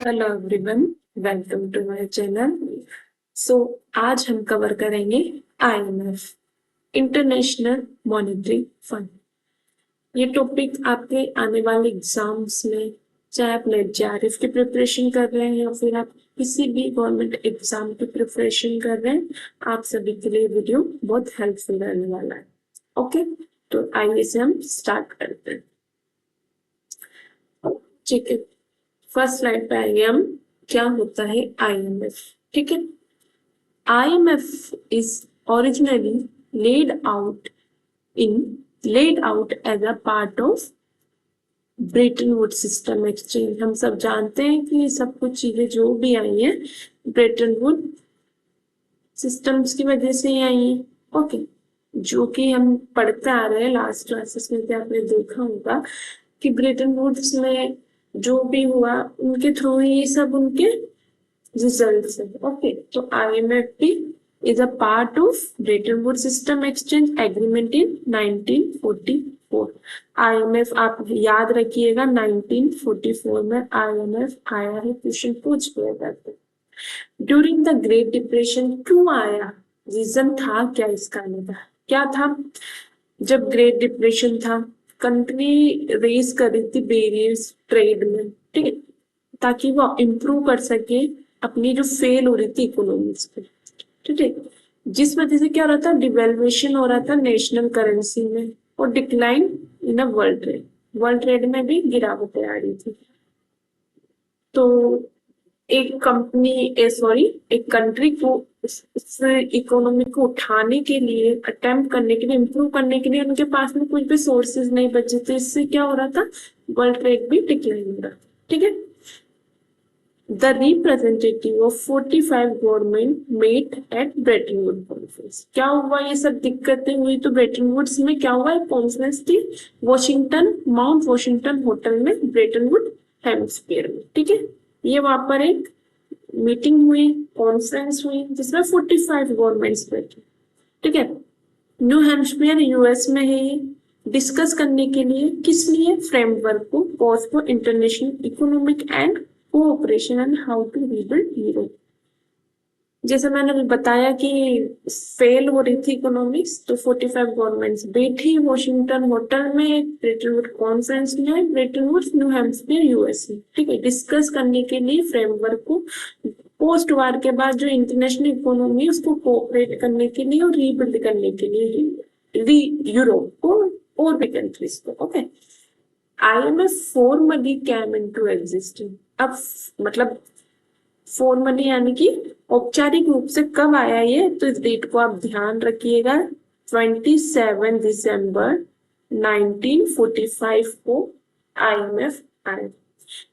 Hello everyone, welcome to my channel. So आज हम cover करेंगे आईएमएफ, इंटरनेशनल मॉनेटरी फंड। ये टॉपिक आपके आने वाले एग्जाम्स में, चाहे आप नेट जेआरएफ की प्रिपरेशन कर रहे हैं या फिर आप किसी भी गवर्नमेंट एग्जाम की प्रिपरेशन कर रहे हैं, आप सभी के लिए वीडियो बहुत हेल्पफुल रहने वाला है। ओके, तो आइए से हम स्टार्ट करते हैं। ठीक है, फर्स्ट स्लाइड पे आएंगे हम। क्या होता है आईएमएफ? ठीक है, IMF is originally laid out as a part of Brayton would system exchange. हम सब जानते हैं कि ये सब कुछ चीजें जो भी आई हैं ब्रेटन वुड सिस्टम्स की वजह से ही आई हैं। ओके, जो कि हम पढ़ते आ रहे हैं, लास्ट क्लासेस में भी आपने देखा होगा कि ब्रेटन वुड्स में जो भी हुआ उनके थ्रू ही ये सब उनके रिजल्ट्स है। ओके, तो IMF भी is a part of Bretton Woods System Exchange Agreement in 1944। IMF आप याद रखिएगा, 1944 में IMF आया है, क्वेश्चन पूछ गया जाता है। ड्यूरिंग द ग्रेट डिप्रेशन क्यों आया, रीजन था क्या इसका? क्या था? जब ग्रेट डिप्रेशन था, कंट्री रेस कर रही थी बैरियर्स ट्रेड में, ठीक है, ताकि वो इम्प्रूव कर सके अपनी जो फेल हो रही थी इकोनॉमिक्स पे। ठीक है, जिस वजह से क्या हो रहा था, डिवेल्युएशन हो रहा था नेशनल करेंसी में और decline in a world trade में भी गिरावट आ रही थी। तो एक एक कंट्री को इस इकोनॉमी को उठाने के लिए, अटेम्प्ट करने के लिए, इम्प्रूव करने के लिए उनके पास में कुछ भी सोर्सेज नहीं बचे थे। इससे क्या हो रहा था, वर्ल्ड ट्रेड भी डिक्लाइन हो रहा था। ठीक है, The representative of 45 government met at Bretton Woods conference। क्या हुआ, ये सब दिक्कतें हुई तो ब्रेटन वुड्स में क्या हुआ, कॉन्फ्रेंस थी वॉशिंगटन, माउंट वॉशिंगटन होटल में, ब्रेटन वुड हेम्स्फीयर में। ठीक है, ये वहां पर एक मीटिंग हुई, कॉन्फ्रेंस हुई, जिसमें 45 गवर्नमेंट्स बैठे। ठीक है, न्यू हैम्पशायर यूएस में है ये। डिस्कस करने के लिए, किस लिए? फ्रेमवर्क को, cause for international economic and cooperation and how to rebuild Europe. जैसे मैंने बताया कि फेल हो रही थी इकोनॉमिक्स, तो 45 गवर्नमेंट्स बैठी वॉशिंगटन होटल में, ब्रेटन वुड कॉन्फ्रेंस में, Bretton Woods New Hampshire USA. ठीक है, डिस्कस करने के लिए फ्रेमवर्क को, पोस्ट वार के बाद जो इंटरनेशनल इकोनॉमी उसको कोऑपरेट करने के लिए और रीबिल्ड करने के लिए यूरोप को और भी कंट्रीज को। Okay, IMF formally came into existence. अब मतलब फॉर्मली यानी कि औपचारिक रूप से कब आया ये, तो इस डेट को आप ध्यान रखिएगा, 27 दिसंबर 1945 को IMF आया,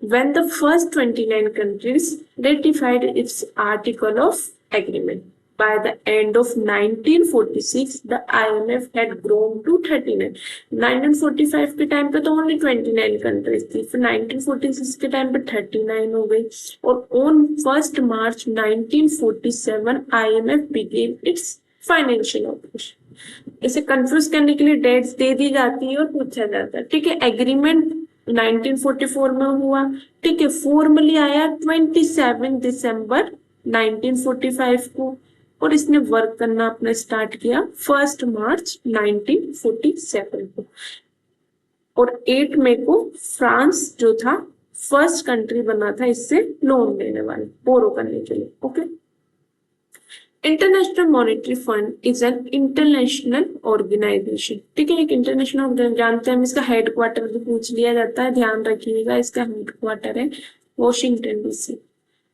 when the first 29 countries ratified its article of agreement। By the end of 1946, the IMF had grown to 39। 1945 के टाइम पे तो only 29 countries थी, फिर 1946 के टाइम पे 39 हो गई, और on 1st March 1947 IMF began its financial operation। इसे कंफ्यूज करने के लिए डेट्स दे दी जाती है और पूछा जाता है। ठीक है, एग्रीमेंट 1944 में हुआ। ठीक है, फॉर्मली आया 27 दिसंबर 1945 को, और इसने वर्क करना अपना स्टार्ट किया 1 मार्च 1947 को, और 8 मई को फ्रांस जो था फर्स्ट कंट्री बना था इससे लोन लेने वाले, बोरो करने के लिए। Okay, international monetary fund is an international organization. ठीक है, एक इंटरनेशनल, जानते हैं हम, इसका हेडक्वार्टर भी पूछ लिया जाता है, ध्यान रखिएगा, इसका हेडक्वार्टर है Washington DC.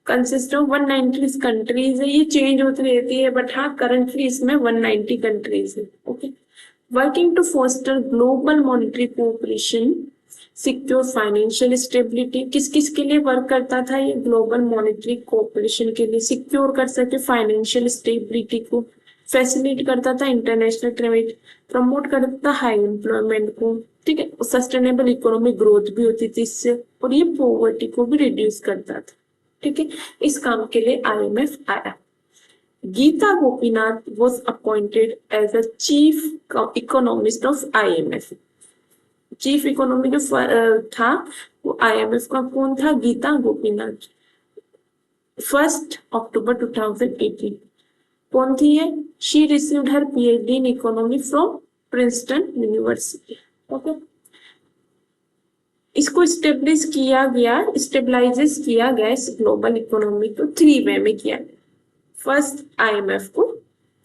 Consist of 190 countries है, ये चेंज होती रहती है, बट हाँ करंटली इसमें 190 कंट्रीज है। Okay, working to foster global monetary cooperation, secure financial stability. किस किस के लिए वर्क करता था ये? ग्लोबल मॉनेटरी कोऑपरेशन के लिए, सिक्योर कर सके फाइनेंशियल स्टेबिलिटी को, फैसिलिटेट करता था इंटरनेशनल ट्रेड, प्रमोट करता था हाई एम्प्लॉयमेंट को। ठीक है, सस्टेनेबल इकोनॉमिक ग्रोथ भी होती थी इससे, और ये पॉवर्टी को भी रिड्यूस करता था। ठीक है, इस काम के लिए IMF आया। Geeta Gopinath was appointed as a chief economist of IMF। Chief economy जो था वो IMF का कौन था? गीता गोपीनाथ। 1 अक्टूबर 2018। कौन थी ये? She received her PhD in economy from Princeton university. Okay, इसको स्टेबलाइजेस किया गया इस ग्लोबल इकोनॉमी को 3 वे में किया गया। फर्स्ट आईएमएफ को,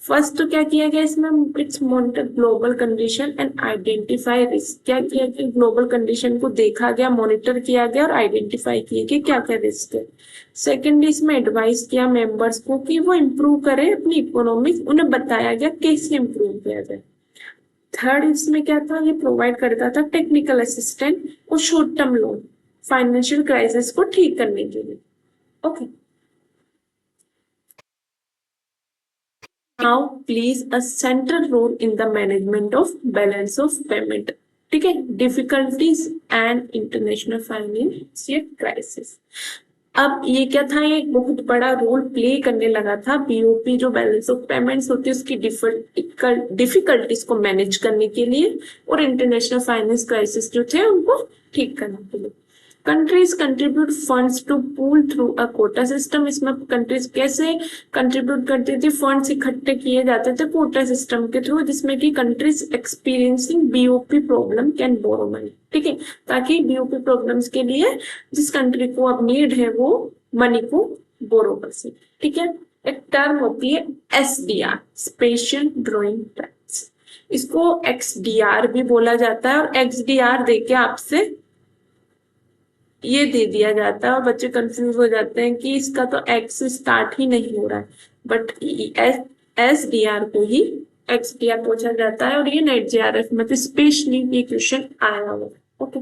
फर्स्ट तो क्या किया गया इसमें, it's monitor global condition and identify risk. क्या किया गया? ग्लोबल कंडीशन को देखा गया, मॉनिटर किया गया और आइडेंटिफाई किया गया क्या क्या रिस्क है। सेकेंडली इसमें एडवाइस किया मेंबर्स को कि वो इम्प्रूव करें अपनी इकोनॉमी, उन्हें बताया गया कैसे इम्प्रूव किया जाए। थर्ड इसमें क्या था, ये प्रोवाइड करता था टेक्निकल असिस्टेंट और short term loan financial crisis को ठीक करने के लिए। Okay, now please a central role in the management of balance of payment. ठीक है, difficulties and international financial crisis. अब ये क्या था, ये एक बहुत बड़ा रोल प्ले करने लगा था बीओपी, जो बैलेंस ऑफ पेमेंट्स होती है उसकी डिफिकल्टीज को मैनेज करने के लिए और इंटरनेशनल फाइनेंस क्राइसिस जो थे उनको ठीक करने के लिए। Countries contribute funds to pool through a quota system. इसमें कंट्रीज कैसे कंट्रीब्यूट करती थी, फंड्स इकट्ठे किए जाते थे कोटा सिस्टम के थ्रू, जिसमें कि countries experiencing BOP problem can borrow money. ठीक है, ताकि बीओपी प्रॉब्लम्स के लिए जिस कंट्री को अब नीड है वो मनी को बोरो कर सके। ठीक है, एक टर्म होती है एसडीआर, स्पेशल ड्रॉइंग राइट्स। इसको एक्सडीआर भी बोला जाता है और एक्सडीआर देके आपसे ये दे दिया जाता है और बच्चे कंफ्यूज हो जाते हैं कि इसका तो एक्स से स्टार्ट ही नहीं हो रहा है, बट एस डी आर को ही एक्स डी आर पूछा जाता है और ये नेट जेआरएफ में तो स्पेशली ये क्वेश्चन आया हुआ। ओके,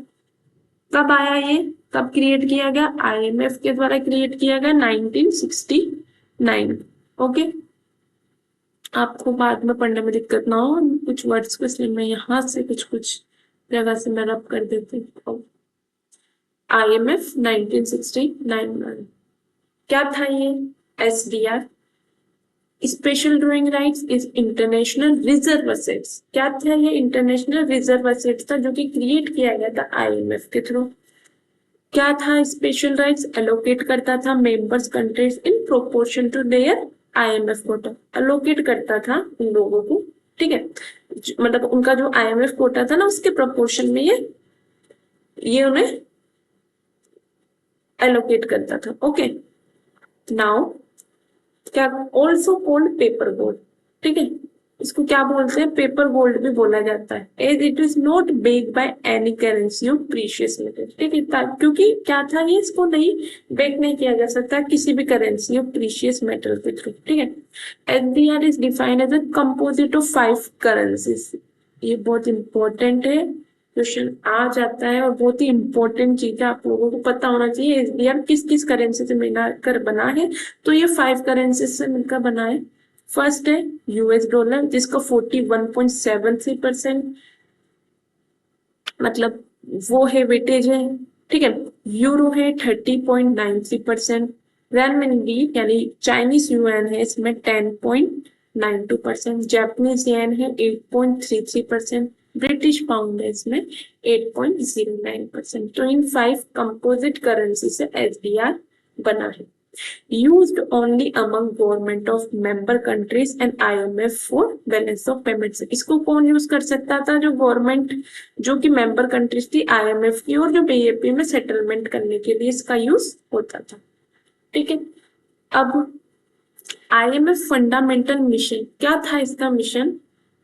कब आया ये, कब क्रिएट किया गया? आईएमएफ के द्वारा क्रिएट किया गया 1969। ओके, आपको बाद में पढ़ने में दिक्कत ना हो कुछ वर्ड्स को, इसलिए मैं यहाँ से कुछ जगह से मैं रब कर देती हूँ। IMF 1969 क्या था ये? SDR special drawing rights is international reserve assets. क्या था ये? इंटरनेशनल रिजर्व असेट्स था जो कि क्रिएट किया गया था IMF के थ्रू। क्या था? स्पेशल राइट्स एलोकेट करता था members countries in proportion to their IMF कोटा। एलोकेट करता था उन लोगों को, ठीक है, मतलब उनका जो IMF कोटा था ना उसके प्रोपोर्शन में ये उन्हें एलोकेट करता था। ओके, नाउ क्या ऑल्सो कॉल्ड पेपर गोल्ड। ठीक है, इसको क्या बोलते हैं? पेपर गोल्ड भी बोला जाता है, as it is not backed by any currency of precious metal. ठीक है, क्योंकि क्या था ये, इसको नहीं बेक नहीं किया जा सकता किसी भी करेंसी ऑफ प्रीशियस मेटल के थ्रू। ठीक है, SDR is defined as a composite of 5 currencies. ये बहुत इंपॉर्टेंट है, क्वेश्चन आ जाता है और बहुत ही इंपॉर्टेंट चीज है, आप लोगों को पता होना चाहिए एसडीआर किस किस करेंसी से मिलकर बना है। तो ये 5 करेंसी से मिलकर बना है। फर्स्ट है यूएस डॉलर, जिसका 41.73% मतलब वो है वेटेज है। ठीक है, यूरो है 30.93%, रेनमिनबी यानी चाइनीज युआन है इसमें 10.92%, जापानीज येन है 8.33%, ब्रिटिश पाउंड है इसमें 8.09%। तो इन 5 कंपोजिट करेंसी से एसडीआर बना है। Used only among government of member countries and IMF for balance of payments। इसको कौन यूज कर सकता था? जो गवर्नमेंट जो कि मेंबर कंट्रीज थी IMF की और जो बीएपी में सेटलमेंट करने के लिए इसका यूज होता था। ठीक है, अब IMF फंडामेंटल मिशन क्या था? इसका मिशन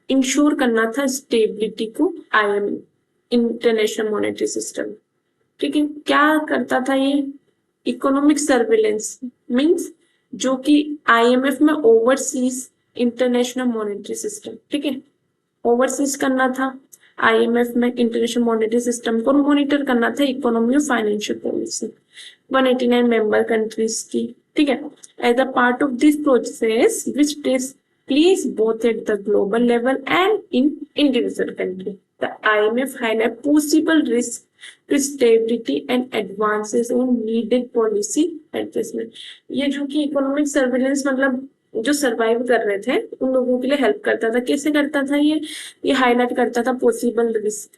इंश्योर करना था स्टेबिलिटी को IMF इंटरनेशनल मॉनेटरी सिस्टम। ठीक है, क्या करता था ये? इकोनॉमिक सर्विलेंस मींस जो कि IMF में ओवरसीज इंटरनेशनल मॉनेटरी सिस्टम। ठीक है, ओवरसीज करना था IMF में इंटरनेशनल मॉनेटरी सिस्टम को, मॉनिटर करना था इकोनॉमी और फाइनेंशियल पॉलिसी 189 मेंबर कंट्रीज की। ठीक है, as a part of this process which takes place both at the global level and in individual country, the IMF highlight possible risk to stability and advances on needed policy adjustment। ये जो कि economic surveillance मतलब जो survive कर रहे थे उन लोगों के लिए हेल्प करता था। कैसे करता था ये हाईलाइट करता था पॉसिबल रिस्क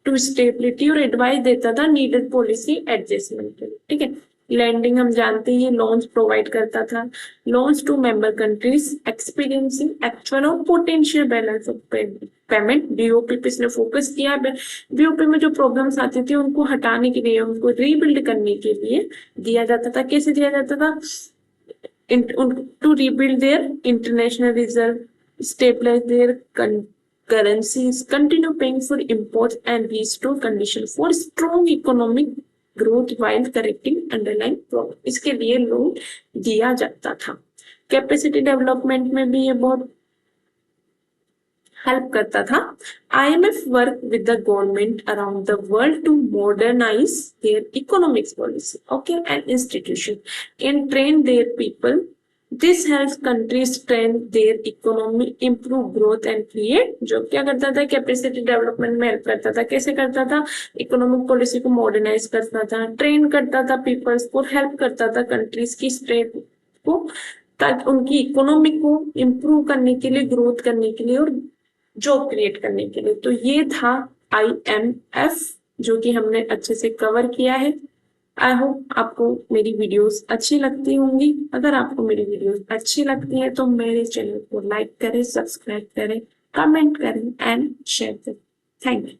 टू स्टेबिलिटी और एडवाइस देता था नीडेड पॉलिसी एडजस्टमेंट के लिए। ठीक है, लैंडिंग हम जानते हैं ये लोन्स प्रोवाइड करता था। Loans to member countries experiencing actual और potential balance of payment. BOP पे इसने फोकस किया। बीओपी में जो प्रॉब्लम्स आती थी उनको हटाने के लिए, उनको रीबिल्ड करने के लिए दिया जाता था। कैसे दिया जाता था? To rebuild their international reserve, stabilize their currencies, continue paying for imports and restore condition for strong economic growth while correcting underlying problem। इसके लिए लोन दिया जाता था। कैपेसिटी डेवलपमेंट में भी ये बहुत हेल्प करता था। IMF work with the government around the world to modernize their economics policy, okay, and institution and train their people. This helps countries train their economy, improve growth and create job। क्या करता था? Capacity development में help करता था। कैसे करता था? Economic policy को मॉडर्नाइज करता था, ट्रेन करता था पीपल्स को, हेल्प करता था कंट्रीज की स्टेट को, ताकि उनकी इकोनॉमी को इम्प्रूव करने के लिए, ग्रोथ करने के लिए और जॉब क्रिएट करने के लिए। तो ये था IMF, जो कि हमने अच्छे से कवर किया है। आई होप आपको मेरी वीडियोस अच्छी लगती होंगी। अगर आपको मेरी वीडियोस अच्छी लगती है तो मेरे चैनल को लाइक करें, सब्सक्राइब करें, कमेंट करें एंड शेयर करें। Thank you.